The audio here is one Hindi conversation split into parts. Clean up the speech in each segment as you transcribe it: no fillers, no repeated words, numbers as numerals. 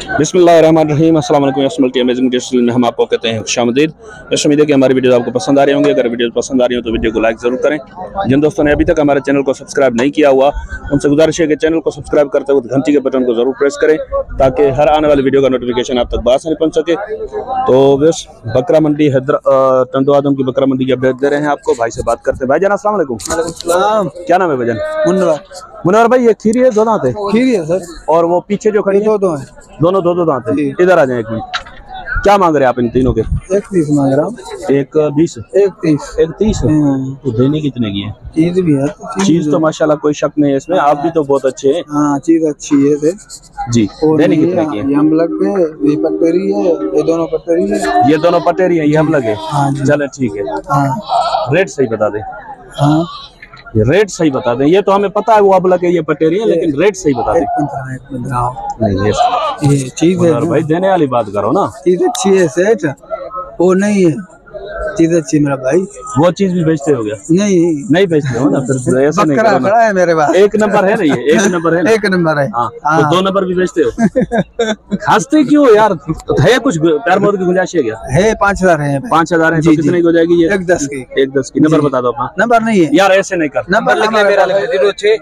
बिस्मिल्लाहिर्रहमानिर्रहीम। अस्सलाम वालेकुम। मल्टी अमेजिंग डिजिटल में हम आपको कहते हैं खुशामदीद। दोस्तों उम्मीद है कि हमारी वीडियो आपको पसंद आ रही होंगी। अगर वीडियो पसंद आ रही हो तो वीडियो को लाइक जरूर करें। जिन दोस्तों ने अभी तक हमारे चैनल को सब्सक्राइब नहीं किया हुआ उनसे गुजारिश है कि चैनल को सब्सक्राइब करते हुए घंटी के बटन को जरूर प्रेस करें ताकि हर आने वाली वीडियो का नोटिफिकेशन आप तक बआसानी पहुंच सके। तो बस बकरा मंडी टंडो आदम की बकरा मंडी की अपडेट दे रहे हैं आपको। भाई से बात करते हैं। भाईजान अस्सलाम वालेकुम। क्या नाम है भाईजान? मुनव्वर भाई। ये खीरी है, दो दांत है? खीरी है सर। और वो पीछे जो खड़ी है दो है, दोनों दो दांत है। इधर आ जाए एक मिनट। क्या मांग रहे हैं आप इन तीनों के? 1.30 मांग रहा हूँ। 1.20 1.30 तो देने कितने की है? चीज भी है, चीज तो माशाल्लाह कोई शक नहीं है इसमें। आप भी तो बहुत अच्छे हैं। हाँ चीज अच्छी है जी। देने कितने की है? ये हम लग है, ये पटेरी है, ये दोनों पटेरी है। ये दोनों पटेरी है, ये हम लगे। चले ठीक है। हाँ रेट सही बता दें। हाँ ये रेट सही बता दें। ये तो हमें पता है वो अब लगे ये पटेरी है, लेकिन रेट सही बता दें। 1.15 नहीं ये चीज है भाई, देने वाली बात करो ना। चीज अच्छी है सेठ, वो नहीं है चीज अच्छी मेरा भाई। वो चीज भी बेचते हो गया? नहीं बेचते हो ना, फिर ऐसा नहीं करो ना। खड़ा है मेरे पास, एक नंबर है ना ये, एक नंबर है ना? एक नंबर है। हाँ, तो 2 नंबर भी बेचते हो? खासते क्यों यार? तो है कुछ प्यार मोहब्बत की गुंजाइश है क्या? है 5,000 है। 5,000 है तो कितने की हो जाएगी ये? 1.10 की। 1.10 की। नंबर बता दो अपना। नंबर नहीं है यार, ऐसे नहीं कर। नंबर लिख ले मेरा, 06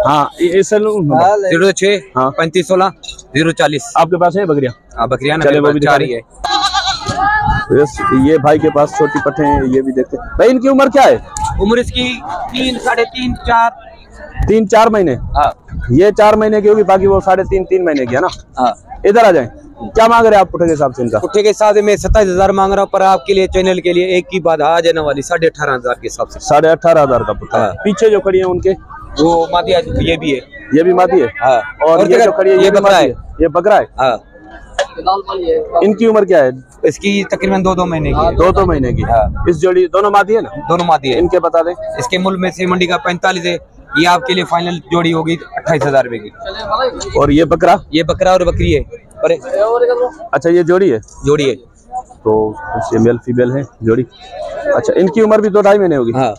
हाँ ऐसे 06 हाँ 3516 040। आपके पास है बकरियां? बकरियां चले वो भी दिखा रही है। ये भाई के पास छोटी पट्टे हैं, ये भी देखते हैं। भाई इनकी उम्र क्या है? उम्र इसकी 3, 3.5, 4। 3-4 महीने। हाँ ये 4 महीने की होगी, बाकी वो 3.5-3 महीने की है ना। हाँ। इधर आ जाए। क्या मांग रहे हैं आप पुट्ठे के हिसाब से इनका? पुट्ठे के हिसाब से मैं 27,000 मांग रहा हूँ, पर आपके लिए चैनल के लिए एक की बात आ जाने वाली 18,500 के हिसाब से। 18,500 का पुट्ठा। हाँ। पीछे जो खड़ी है उनके वो मादी है, ये भी है। ये भी मादी है। हाँ। और ये जो खड़ी है ये बकरा है। ये बकरा है। हाँ। इनकी उम्र क्या है? इसकी तकरीबन 2 महीने की है। 2 महीने की। हाँ। इस जोड़ी दोनों मादी है ना? दोनों मादी है। इनके बता दें। इसके मूल में से मंडी का 45 है। ये आपके लिए फाइनल जोड़ी होगी 28,000 रुपए की। और ये बकरा? ये बकरा और बकरी है। और अच्छा ये जोड़ी है? जोड़ी है। तो ये मेल फीमेल है जोड़ी। अच्छा इनकी उम्र भी 2-2.5 महीने होगी। हाँ।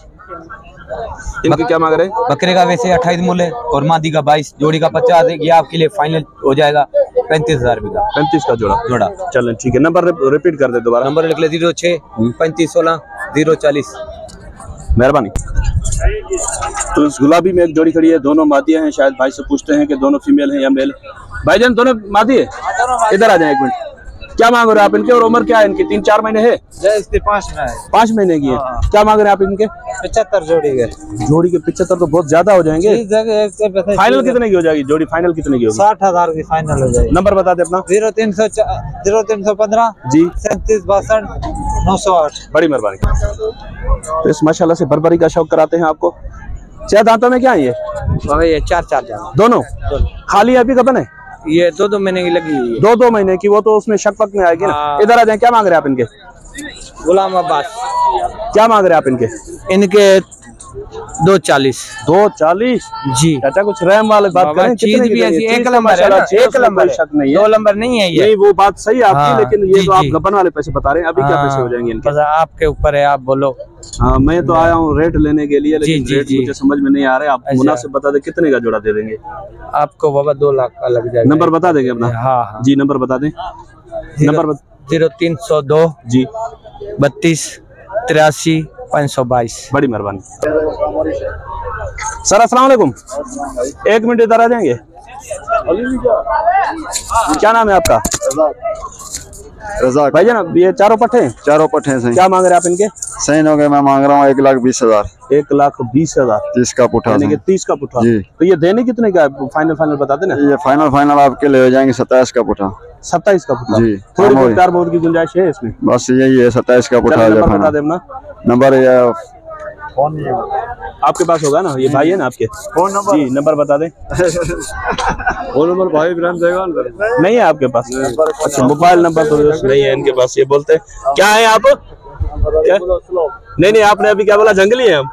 इनकी क्या मांग रहे हैं? बकरे का वैसे 28 मूल्य है और मादी का 22, जोड़ी का 50 है। ये आपके लिए फाइनल हो जाएगा 35,000 रुपए का। 35 का जोड़ा। चलें ठीक है। नंबर रिपीट कर दे दोबारा। नंबर लिख ले 06 3516 040। मेहरबानी। तो इस गुलाबी में एक जोड़ी खड़ी है, दोनों मादियां हैं। शायद भाई से पूछते हैं कि दोनों फीमेल हैं या मेल। भाईजान दोनों मादी है? इधर आ जाए एक मिनट। क्या मांग रहे हैं आप इनके और उम्र क्या है इनकी? 3-4 महीने है? 5 महीने की है। क्या मांग रहे हैं आप इनके? 75 जोड़ी है। जोड़ी के 75 तो बहुत ज्यादा हो जाएंगे। फाइनल कितने की हो जाएगी जोड़ी? फाइनल कितने की होगी? 60,000 की फाइनल हो जाएगी। नंबर बता दे अपना। 0315 जी 3762 908। बड़ी मेहरबानी। तो इस माशाल्लाह से बरबरी का शौक कराते हैं आपको। 6 दांतों में क्या है ये? 4 दोनों खाली अभी कब है? ये 2 महीने की लगी हुई है। 2 महीने की। वो तो उसमें शक पक में आएगी ना। इधर आ जाए। क्या मांग रहे हैं आप इनके? गुलाम अब्बास। क्या मांग रहे हैं आप इनके? इनके 240। 240 जी। चाचा कुछ रहम वाले बात करें। चीज भी ऐसी एक नंबर है, एक नंबर शक नहीं है। 2 नंबर नहीं है ये। नहीं वो बात सही है आपकी। हाँ, लेकिन ये तो आप जी। गबन वाले पैसे बता रहे हैं। अभी क्या पैसे हो जाएंगे इनके? आपके ऊपर है, आप बोलो। हाँ मैं तो आया हूँ रेट लेने के लिए, लेकिन जी, रेट जी। मुझे समझ में नहीं आ रहे। आप मुनासिब बता दे कितने का जोड़ा दे देंगे? आपको बाबा 2 लाख का लग जाएगा। नंबर बता देंगे अपना? हाँ जी नंबर बता दें। नंबर 0302 जी 32 83 522। बड़ी मेहरबानी सर। अस्सलाम वालेकुम। 1 मिनट इधर आ जाएंगे। क्या नाम है आपका? रज़ाक। भाई जान ये चारों पट्टे हैं? चारों पट्टे हैं। क्या मांग रहे हैं आप इनके? सही हो गए। मैं मांग रहा हूँ 1,20,000। 1,20,000। 30 का पुट्ठा। यानी कि 30 का पुट्ठा। जी। तो ये देने कितने का है? फाइनल बता देना। ये फाइनल आपके लिए हो जाएंगे 27 का पुट्ठा। 27 का पुट्ठा। जी। थोड़ी बहुत प्यार मोहब्बत की गुंजाइश है इसमें? बस यही है 27 का पुट्ठा। नंबर बता दे अपना। नंबर आपके पास होगा ना? ये भाई है ना आपके? फोन नंबर जी नंबर बता दें। फोन नंबर भाई इब्राहिम जयगान नहीं है आपके पास? अच्छा मोबाइल नंबर तो नहीं है इनके पास। ये बोलते हैं क्या है आप? क्या? नहीं आपने अभी क्या बोला? जंगली है हम।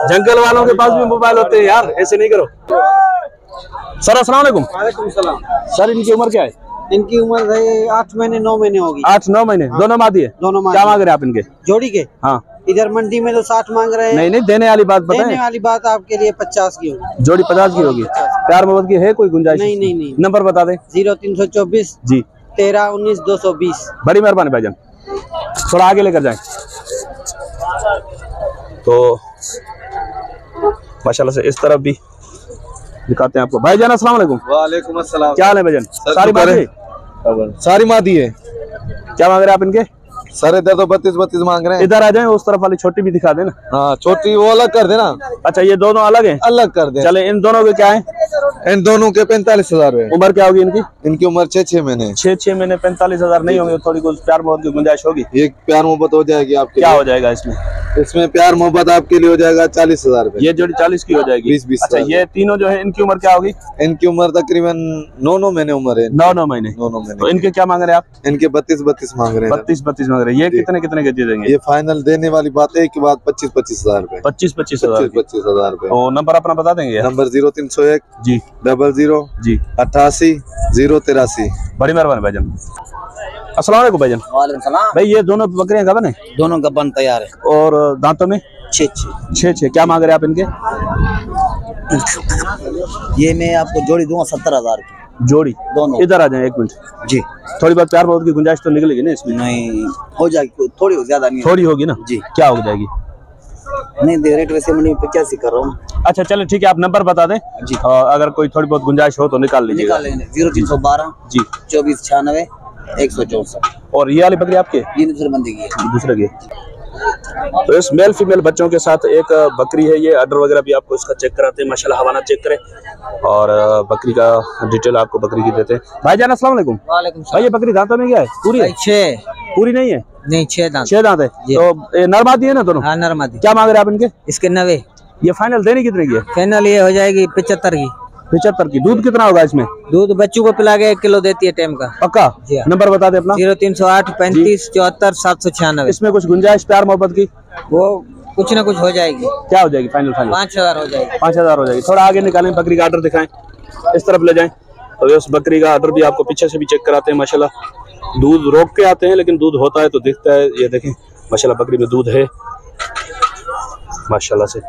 जंगल वालों के पास भी मोबाइल होते हैं यार, ऐसे नहीं करो। सर अस्सलाम वालेकुम। सर इनकी उम्र क्या है? इनकी उम्र है 8 महीने 9 महीने होगी। 8-9 महीने। दोनों मादी है? दोनों क्या मांग रहे हैं आप इनके? जोड़ी के हाँ इधर मंडी में तो 60 मांग रहे हैं। नहीं नहीं, देने वाली बात देने बताएं। वाली बात आपके लिए 50 की होगी। जोड़ी 50 की होगी। प्यार मोहब्बत की है कोई गुंजाइश? नहीं नहीं नहीं। नंबर बता दें। 0324 जी 13 19 220। बड़ी मेहरबानी भाईजान, थोड़ा आगे लेकर जाएं। तो माशाल्लाह से इस तरफ भी दिखाते हैं आपको। भाईजान अस्सलाम वालेकुम। वालेकुम अस्सलाम। क्या हाल है भाईजान? सारी बातें सारी मादी है। क्या मांग रहे हैं आप इनके? सर इधर तो 32 मांग रहे हैं। इधर आ जाएं, उस तरफ वाली छोटी भी दिखा देना। हाँ छोटी वो अलग कर देना। अच्छा ये दोनों अलग हैं? अलग कर दे। चले, इन दोनों के क्या है? इन दोनों के 45,000 है। उम्र क्या होगी इनकी? इनकी उम्र 6 महीने। 6 महीने 45,000 नहीं होंगे, थोड़ी कुछ प्यार मोहब्बत की गुंजाइश होगी? ये प्यार मोहब्बत हो जाएगी आपके। क्या हो जाएगा इसमें? इसमें प्यार मोहब्बत आपके लिए हो जाएगा 40,000 रुपए। ये जोड़ी 40 की हो जाएगी। 20 अच्छा ये तीनों जो है इनकी उम्र क्या होगी? इनकी उम्र तकरीबन 9 महीने उम्र है। 9 महीने। 9 तो महीने। इनके क्या मांग रहे हैं आप? इनके 32 मांग रहे हैं। 32 मांग रहे हैं। ये कितने कितने के दे देंगे? ये फाइनल देने वाली बात है कि बात 25,000 रुपए। 25,000 25,000 रुपए। तो नंबर अपना बता देंगे? नंबर 0301 जी 00 जी 88 083। बड़ी मेहरबानी भाईजान। अस्सलाम वालेकुम भाईजान। वालेकुम सलाम। भाई ये दोनों बकरियां कब है? दोनों का बन तैयार है। और दांतों में 6 क्या मांग रहे हैं आप इनके? ये मैं आपको जोड़ी दूंगा 70,000 की जोड़ी दोनों। इधर आ जाए एक मिनट जी। थोड़ी बहुत प्यार मोहब्बत की गुंजाइश तो निकलेगी ना इसमें? नहीं हो जाएगी, थोड़ी हो, ज्यादा नहीं। थोड़ी होगी ना जी। क्या हो जाएगी? नहीं दे रेट वैसे मंडी में 85 कर रहा हूँ। अच्छा चलो ठीक है, आप नंबर बता दें जी। अगर कोई थोड़ी बहुत गुंजाइश हो तो निकाल लीजिएगा। निकाल लेंगे 0312 जी 24 96 164। और ये वाली बकरी आपके? ये दूसरे बंदे की है। दूसरे की। तो इस मेल फीमेल बच्चों के साथ एक बकरी है, ये अडर वगैरह भी आपको इसका चेक कराते हैं, माशाल्लाह हवाना चेक करें और बकरी का डिटेल आपको बकरी की देते हैं। भाईजान अस्सलाम वालेकुम। वालेकुम भाई ये बकरी दांतों में क्या है? पूरी है? 6 पूरी नहीं है? नहीं 6 दांत। 6 दांत है। तो ये नर मादी है ना दोनों? हाँ नरमादी। क्या मांग रहे हैं आप इनके? इसके 90। ये फाइनल देने कितने की है? फाइनल ये हो जाएगी 75 की। 75 की। दूध कितना होगा इसमें? दूध बच्चों को पिला के 1 किलो देती है टाइम का। पक्का? जी हाँ। नंबर बता दे अपना। 0308 35 74 796। इसमें कुछ गुंजाइश प्यार मोहब्बत की? वो कुछ ना कुछ हो जाएगी। क्या हो जाएगी फाइनल? 5000 हो जाएगी। 5000 हो जाएगी। थोड़ा आगे निकालें, बकरी का आर्डर दिखाएं, इस तरफ ले जाएं। तो उस बकरी का आर्डर भी आपको पीछे से भी चेक कराते हैं। माशाल्लाह दूध रोक के आते हैं, लेकिन दूध होता है तो दिखता है। ये देखें माशाल्लाह बकरी में दूध है माशाल्लाह से।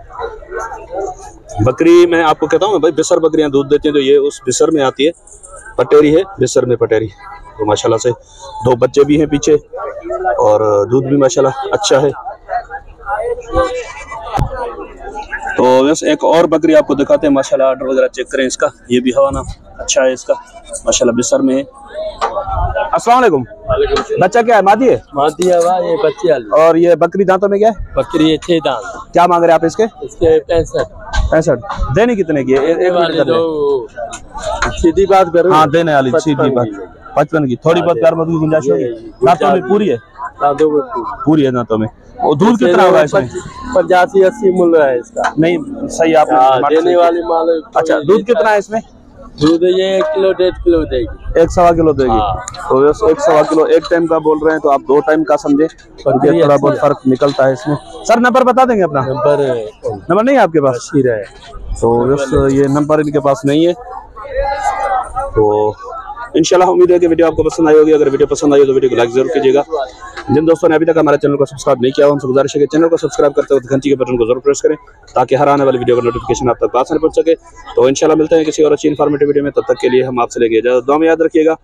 बकरी मैं आपको कहता हूँ भाई, बिसर बकरियां दूध देती हैं तो ये उस बिसर में आती है। पटेरी है, बिसर में पटेरी। तो माशाल्लाह से 2 बच्चे भी हैं पीछे और दूध भी माशाल्लाह अच्छा है। तो वैसे एक और बकरी आपको दिखाते हैं माशाल्लाह, आर्डर वगैरह चेक करें इसका। ये भी हवाना अच्छा है इसका माशाल्लाह, बिसर में है। अस्सलाम वालेकुम। बच्चा क्या है? मादी है? मादी है भाई, ये बच्ची वाली। और ये बकरी दांतों में क्या है? बकरी है 6 दांत। क्या मांग रहे हैं आप इसके? इसके 65। 65 देने कितने की है? एक मिनट कर ले। सीधी बात करूं? हाँ देने वाली सीधी बात। 55 की। थोड़ी बहुत प्यार मोहब्बत की गुंजाइश होगी? दांतों में पूरी है? दांतों में पूरी है दांतों में। और दूध कितना होगा इसमें? 85-80 मूल्य है इसका। नहीं सही आप देने वाली माल। अच्छा दूध कितना है इसमें? दूध ये 1 किलो 1.5 किलो देगी। 1 किलो देगी। तो 1 किलो एक टाइम का बोल रहे हैं, तो आप 2 टाइम का समझे, थोड़ा बहुत फर्क निकलता है इसमें। सर नंबर बता देंगे अपना? नंबर नहीं है आपके पास? है तो ये नंबर इनके पास नहीं है। तो इंशाल्लाह उम्मीद है कि वीडियो आपको पसंद आई होगी। अगर वीडियो पसंद आई हो तो वीडियो को लाइक जरूर कीजिएगा। जिन दोस्तों ने अभी तक हमारे चैनल को सब्सक्राइब नहीं किया उनसे गुजारिश है कि चैनल को सब्सक्राइब करते वक्त घंटी के बटन को जरूर प्रेस करें, ताकि हर आने वाली वीडियो का नोटिफिकेशन आप तक आसानी पहुंच सके। तो इंशाल्लाह मिलते हैं किसी और अच्छी इन्फॉर्मेटिव वीडियो में, तब तक के लिए हम आपसे लेंगे इजाजत। दुआ में याद रखिएगा।